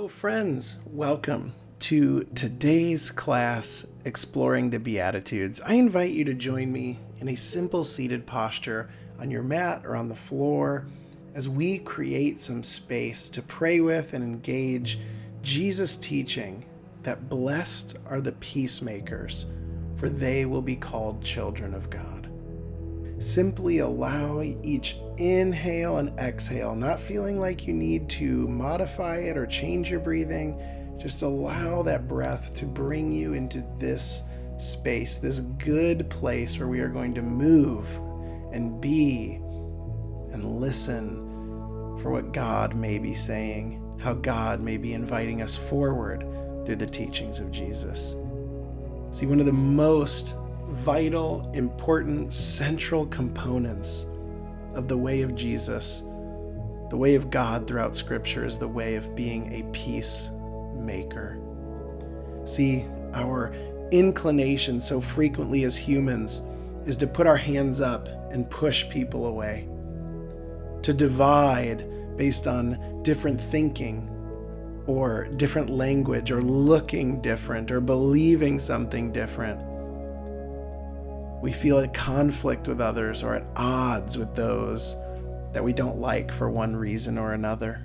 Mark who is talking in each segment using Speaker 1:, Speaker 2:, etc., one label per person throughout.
Speaker 1: Hello, friends. Welcome to today's class, Exploring the Beatitudes. I invite you to join me in a simple seated posture on your mat or on the floor as we create some space to pray with and engage Jesus' teaching that blessed are the peacemakers, for they will be called children of God. Simply allow each inhale and exhale, not feeling like you need to modify it or change your breathing. Just allow that breath to bring you into this space, this good place where we are going to move and be and listen for what God may be saying, how God may be inviting us forward through the teachings of Jesus. See, one of the most vital, important, central components of the way of Jesus, the way of God throughout Scripture, is the way of being a peacemaker. See, our inclination so frequently as humans is to put our hands up and push people away, to divide based on different thinking or different language or looking different or believing something different. We feel at conflict with others or at odds with those that we don't like for one reason or another.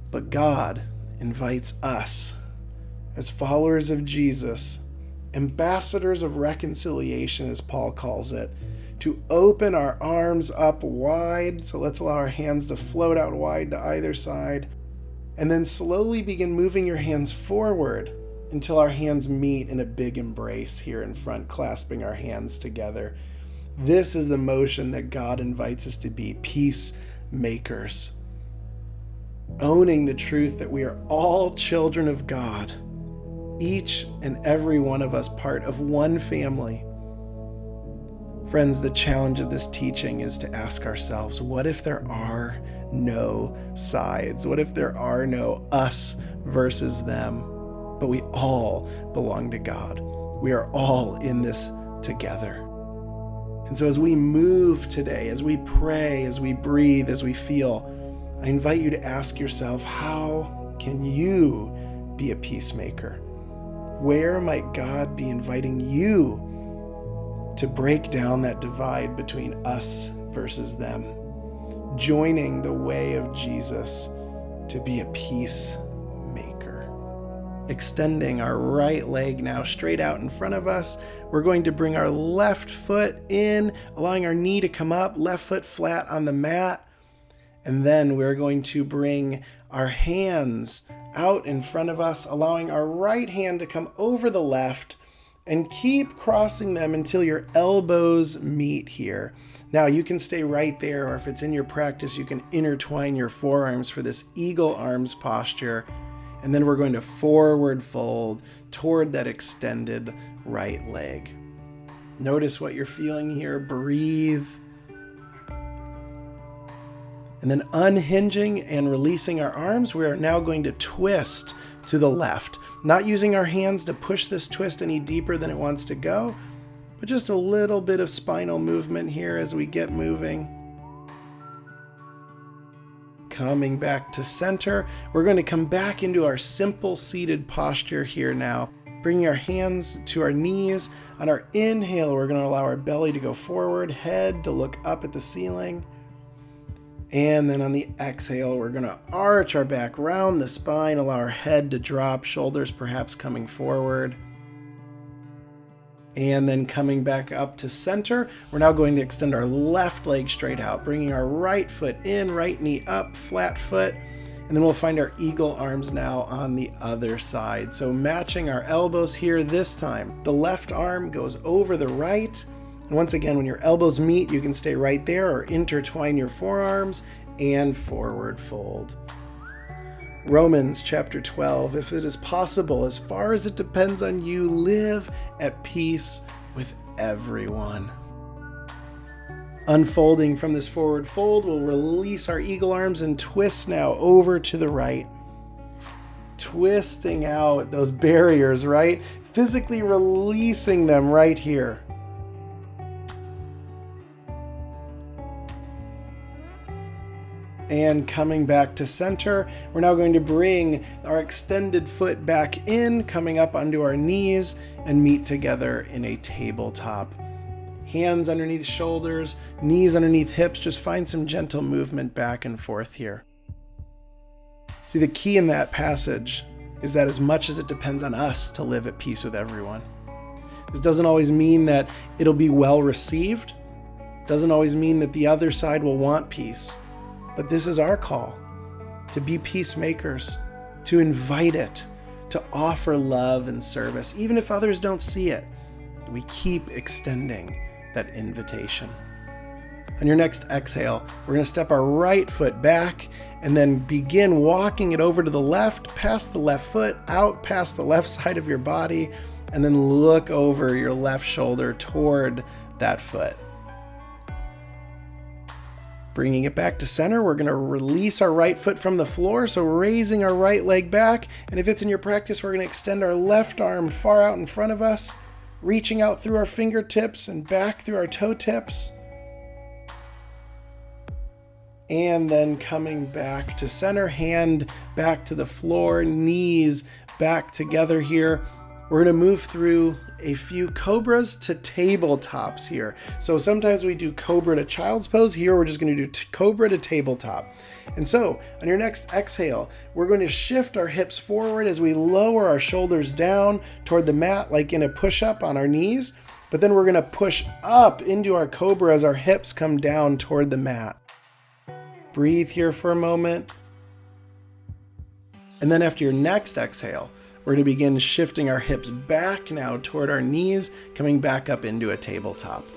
Speaker 1: But God invites us, as followers of Jesus, ambassadors of reconciliation, as Paul calls it, to open our arms up wide. So let's allow our hands to float out wide to either side, and then slowly begin moving your hands forward until our hands meet in a big embrace here in front, clasping our hands together. This is the motion that God invites us to be, peacemakers. Owning the truth that we are all children of God, each and every one of us part of one family. Friends, the challenge of this teaching is to ask ourselves, what if there are no sides? What if there are no us versus them? But we all belong to God. We are all in this together. And so as we move today, as we pray, as we breathe, as we feel, I invite you to ask yourself, how can you be a peacemaker? Where might God be inviting you to break down that divide between us versus them? Joining the way of Jesus to be a peacemaker. Extending our right leg now straight out in front of us. We're going to bring our left foot in, allowing our knee to come up, left foot flat on the mat. And then we're going to bring our hands out in front of us, allowing our right hand to come over the left, and keep crossing them until your elbows meet here. Now you can stay right there, or if it's in your practice, you can intertwine your forearms for this eagle arms posture. And then we're going to forward fold toward that extended right leg. Notice what you're feeling here. Breathe. And then unhinging and releasing our arms, we are now going to twist to the left. Not using our hands to push this twist any deeper than it wants to go, but just a little bit of spinal movement here as we get moving. Coming back to center, we're going to come back into our simple seated posture here now, bringing our hands to our knees. On our inhale, we're going to allow our belly to go forward, head to look up at the ceiling. And then on the exhale, we're going to arch our back, round the spine, allow our head to drop, shoulders perhaps coming forward. And then coming back up to center, we're now going to extend our left leg straight out, bringing our right foot in, right knee up, flat foot. And then we'll find our eagle arms now on the other side. So matching our elbows here this time. The left arm goes over the right. And once again, when your elbows meet, you can stay right there or intertwine your forearms and forward fold. Romans chapter 12, if it is possible, as far as it depends on you, live at peace with everyone. Unfolding from this forward fold, we'll release our eagle arms and twist now over to the right. Twisting out those barriers, right? Physically releasing them right here. And coming back to center, we're now going to bring our extended foot back in, coming up onto our knees, and meet together in a tabletop. Hands underneath shoulders, knees underneath hips, just find some gentle movement back and forth here. See, the key in that passage is that as much as it depends on us to live at peace with everyone. This doesn't always mean that it'll be well received. It doesn't always mean that the other side will want peace. But this is our call to be peacemakers, to invite it, to offer love and service. Even if others don't see it, we keep extending that invitation. On your next exhale, we're going to step our right foot back and then begin walking it over to the left, past the left foot, out past the left side of your body, and then look over your left shoulder toward that foot. Bringing it back to center, we're going to release our right foot from the floor, so raising our right leg back. And if it's in your practice, we're going to extend our left arm far out in front of us, reaching out through our fingertips and back through our toe tips. And then coming back to center, hand back to the floor, knees back together here. We're going to move through a few cobras to tabletops here. So sometimes we do cobra to child's pose. Here we're just going to do cobra to tabletop. And so on your next exhale, we're going to shift our hips forward as we lower our shoulders down toward the mat, like in a push-up on our knees. But then we're going to push up into our cobra as our hips come down toward the mat. Breathe here for a moment. And then after your next exhale, we're going to begin shifting our hips back now toward our knees, coming back up into a tabletop.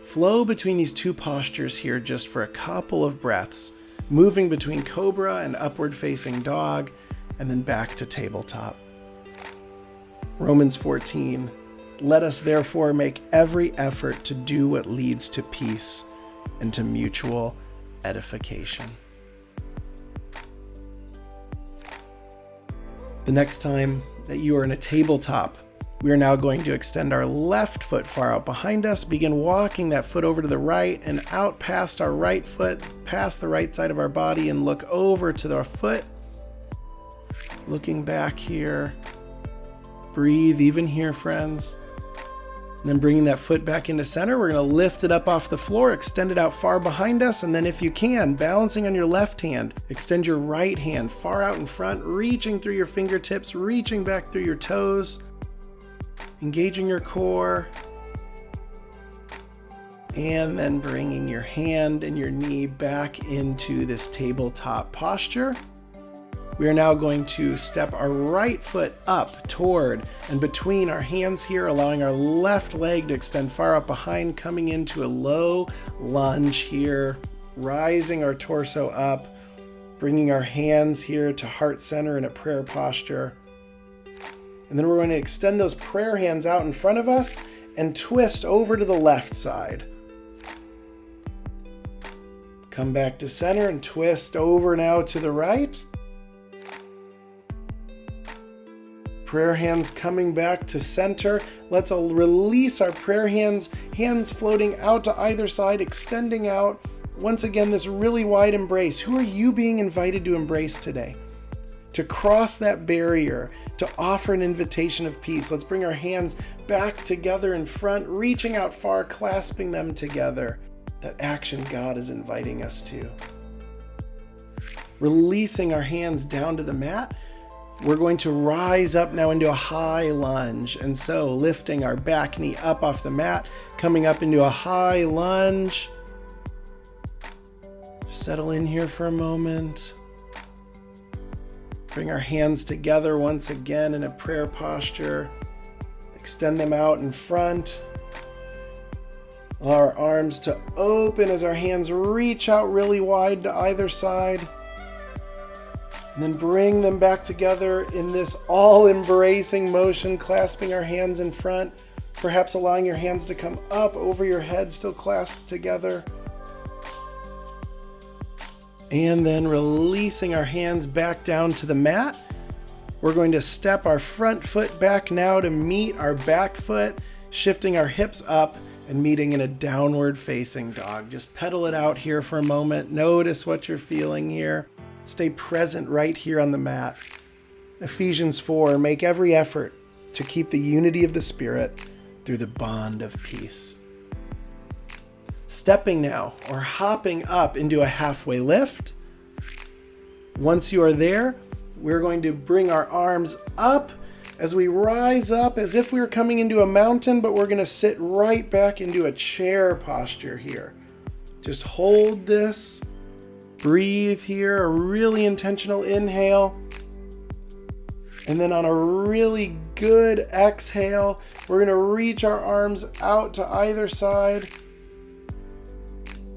Speaker 1: Flow between these two postures here just for a couple of breaths, moving between cobra and upward facing dog, and then back to tabletop. Romans 14, let us therefore make every effort to do what leads to peace and to mutual edification. The next time that you are in a tabletop, we are now going to extend our left foot far out behind us, begin walking that foot over to the right and out past our right foot, past the right side of our body, and look over to our foot. Looking back here. Breathe even here, friends. And then bringing that foot back into center, we're going to lift it up off the floor, extend it out far behind us, and then if you can, balancing on your left hand, extend your right hand far out in front, reaching through your fingertips, reaching back through your toes, engaging your core, and then bringing your hand and your knee back into this tabletop posture. We are now going to step our right foot up toward and between our hands here, allowing our left leg to extend far up behind, coming into a low lunge here, rising our torso up, bringing our hands here to heart center in a prayer posture. And then we're going to extend those prayer hands out in front of us and twist over to the left side. Come back to center and twist over now to the right. Prayer hands coming back to center. Let's release our prayer hands floating out to either side, extending out. Once again, this really wide embrace. Who are you being invited to embrace today? To cross that barrier, to offer an invitation of peace. Let's bring our hands back together in front, reaching out far, clasping them together. That action God is inviting us to. Releasing our hands down to the mat. We're going to rise up now into a high lunge. And so lifting our back knee up off the mat, coming up into a high lunge. Settle in here for a moment. Bring our hands together once again in a prayer posture. Extend them out in front. Allow our arms to open as our hands reach out really wide to either side. And then bring them back together in this all-embracing motion, clasping our hands in front, perhaps allowing your hands to come up over your head, still clasped together. And then releasing our hands back down to the mat. We're going to step our front foot back now to meet our back foot, shifting our hips up, and meeting in a downward facing dog. Just pedal it out here for a moment. Notice what you're feeling here. Stay present right here on the mat. Ephesians 4, make every effort to keep the unity of the Spirit through the bond of peace. Stepping now, or hopping up into a halfway lift. Once you are there, we're going to bring our arms up as we rise up as if we were coming into a mountain, but we're going to sit right back into a chair posture here. Just hold this. Breathe here, a really intentional inhale. And then on a really good exhale, we're going to reach our arms out to either side.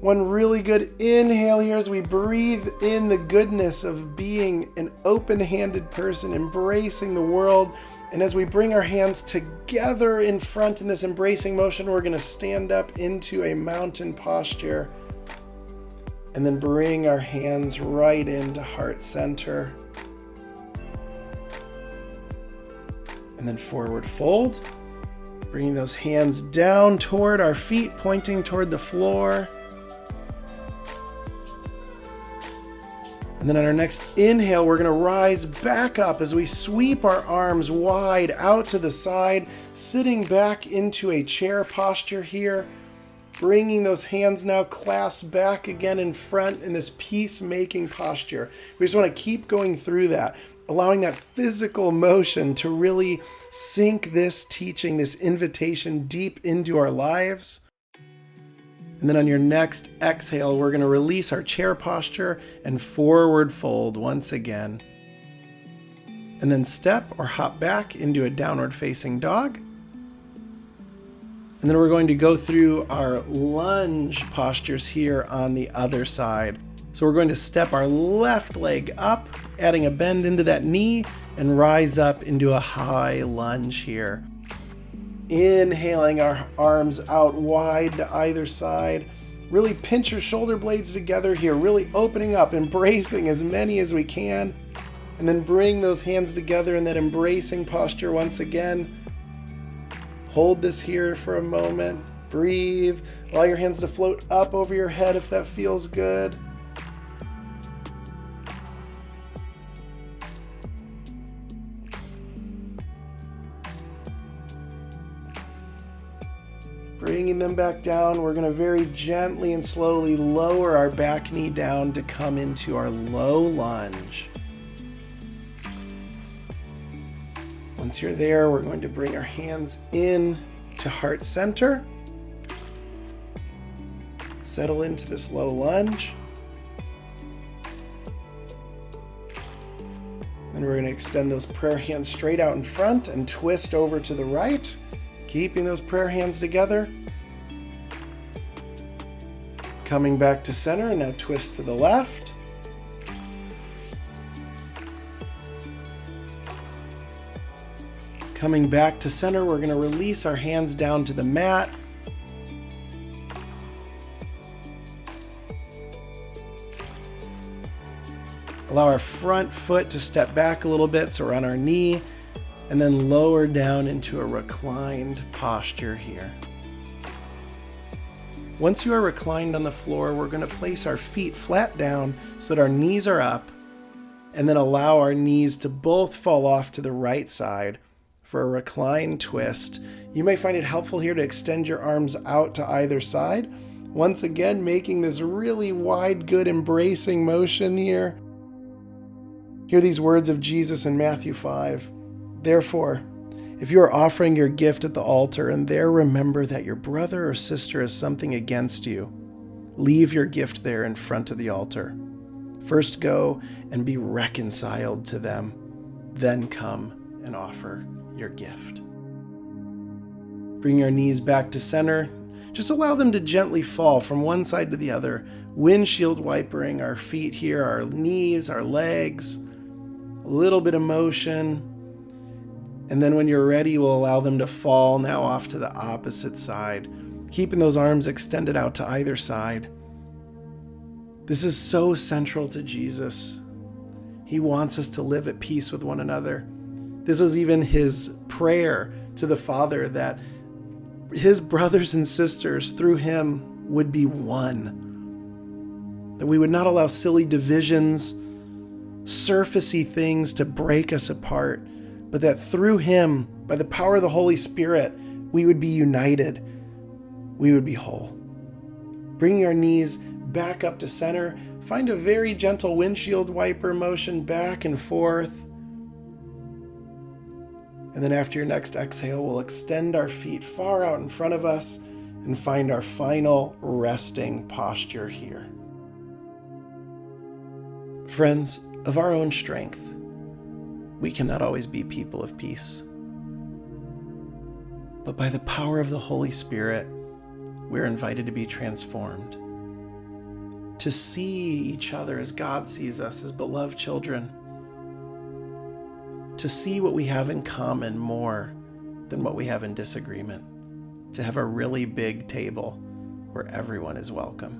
Speaker 1: One really good inhale here as we breathe in the goodness of being an open-handed person, embracing the world. And as we bring our hands together in front in this embracing motion, we're going to stand up into a mountain posture. And then bring our hands right into heart center. And then forward fold. Bringing those hands down toward our feet, pointing toward the floor. And then on our next inhale, we're going to rise back up as we sweep our arms wide out to the side, sitting back into a chair posture here. Bringing those hands now clasped back again in front in this peacemaking posture. We just want to keep going through that, allowing that physical motion to really sink this teaching, this invitation deep into our lives. And then on your next exhale, we're going to release our chair posture and forward fold once again. And then step or hop back into a downward facing dog. And then we're going to go through our lunge postures here on the other side. So we're going to step our left leg up, adding a bend into that knee, and rise up into a high lunge here. Inhaling our arms out wide to either side. Really pinch your shoulder blades together here, really opening up, embracing as many as we can. And then bring those hands together in that embracing posture once again. Hold this here for a moment. Breathe. Allow your hands to float up over your head if that feels good. Bringing them back down, we're going to very gently and slowly lower our back knee down to come into our low lunge. Once you're there, we're going to bring our hands in to heart center. Settle into this low lunge. Then we're going to extend those prayer hands straight out in front and twist over to the right. Keeping those prayer hands together. Coming back to center and now twist to the left. Coming back to center, we're going to release our hands down to the mat. Allow our front foot to step back a little bit so we're on our knee. And then lower down into a reclined posture here. Once you are reclined on the floor, we're going to place our feet flat down so that our knees are up, and then allow our knees to both fall off to the right side for a reclined twist. You may find it helpful here to extend your arms out to either side. Once again, making this really wide, good, embracing motion here. Hear these words of Jesus in Matthew 5. Therefore, if you are offering your gift at the altar and there remember that your brother or sister has something against you, leave your gift there in front of the altar. First go and be reconciled to them, then come and offer your gift. Bring your knees back to center. Just allow them to gently fall from one side to the other, windshield wipering our feet here, our knees, our legs, a little bit of motion. And then when you're ready, we'll allow them to fall now off to the opposite side, keeping those arms extended out to either side. This is so central to Jesus. He wants us to live at peace with one another. This was even his prayer to the Father, that his brothers and sisters through him would be one. That we would not allow silly divisions, surfacey things to break us apart, but that through him, by the power of the Holy Spirit, we would be united. We would be whole. Bringing our knees back up to center, find a very gentle windshield wiper motion back and forth. And then after your next exhale, we'll extend our feet far out in front of us and find our final resting posture here. Friends, of our own strength, we cannot always be people of peace. But by the power of the Holy Spirit, we're invited to be transformed, to see each other as God sees us, as beloved children, to see what we have in common more than what we have in disagreement, to have a really big table where everyone is welcome.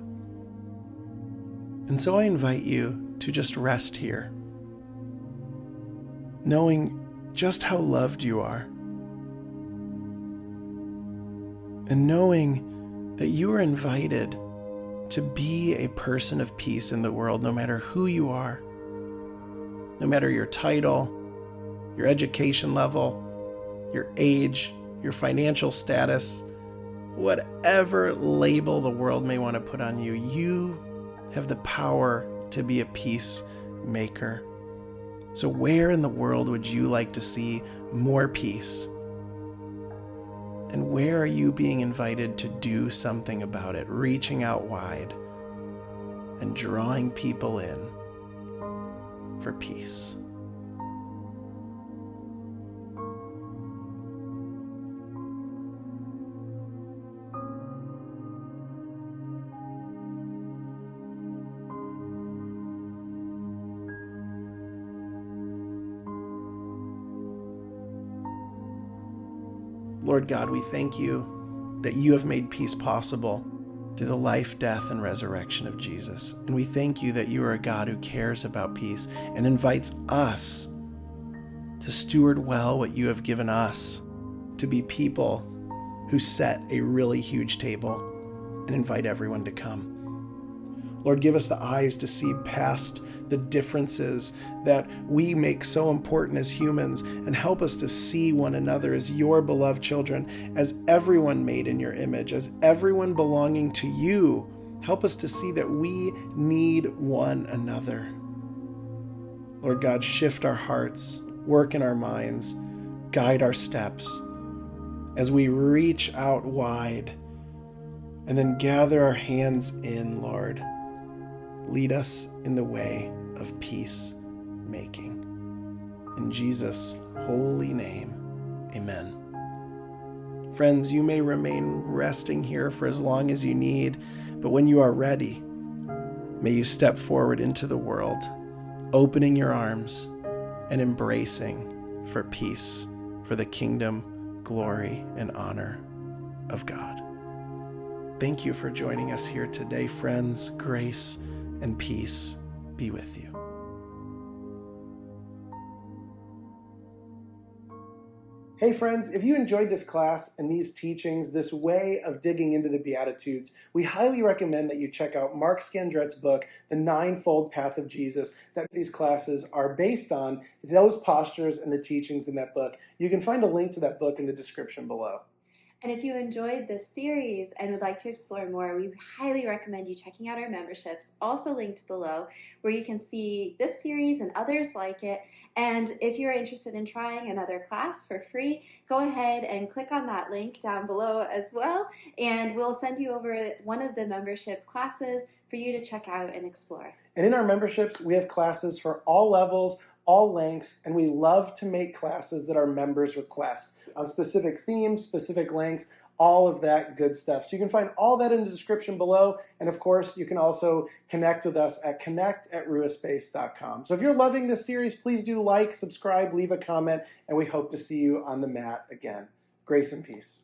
Speaker 1: And so I invite you to just rest here, knowing just how loved you are, and knowing that you are invited to be a person of peace in the world, no matter who you are, no matter your title, your education level, your age, your financial status, whatever label the world may want to put on you, you have the power to be a peacemaker. So where in the world would you like to see more peace? And where are you being invited to do something about it, reaching out wide and drawing people in for peace? Lord God, we thank you that you have made peace possible through the life, death, and resurrection of Jesus. And we thank you that you are a God who cares about peace and invites us to steward well what you have given us, to be people who set a really huge table and invite everyone to come. Lord, give us the eyes to see past the differences that we make so important as humans, and help us to see one another as your beloved children, as everyone made in your image, as everyone belonging to you. Help us to see that we need one another. Lord God, shift our hearts, work in our minds, guide our steps as we reach out wide and then gather our hands in, Lord. Lead us in the way of peacemaking. In Jesus' holy name, amen. Friends, you may remain resting here for as long as you need, but when you are ready, may you step forward into the world, opening your arms and embracing for peace, for the kingdom, glory, and honor of God. Thank you for joining us here today, friends. Grace and peace be with you. Hey friends, if you enjoyed this class and these teachings, this way of digging into the Beatitudes, we highly recommend that you check out Mark Scandrett's book, The Ninefold Path of Jesus, that these classes are based on, those postures and the teachings in that book. You can find a link to that book in the description below.
Speaker 2: And if you enjoyed this series and would like to explore more, we highly recommend you checking out our memberships, also linked below, where you can see this series and others like it. And if you're interested in trying another class for free, go ahead and click on that link down below as well, and we'll send you over one of the membership classes for you to check out and explore.
Speaker 1: And in our memberships, we have classes for all levels, all lengths, and we love to make classes that our members request on specific themes, specific lengths, all of that good stuff. So you can find all that in the description below. And of course, you can also connect with us at connect@ruahspace.com. So if you're loving this series, please do like, subscribe, leave a comment, and we hope to see you on the mat again. Grace and peace.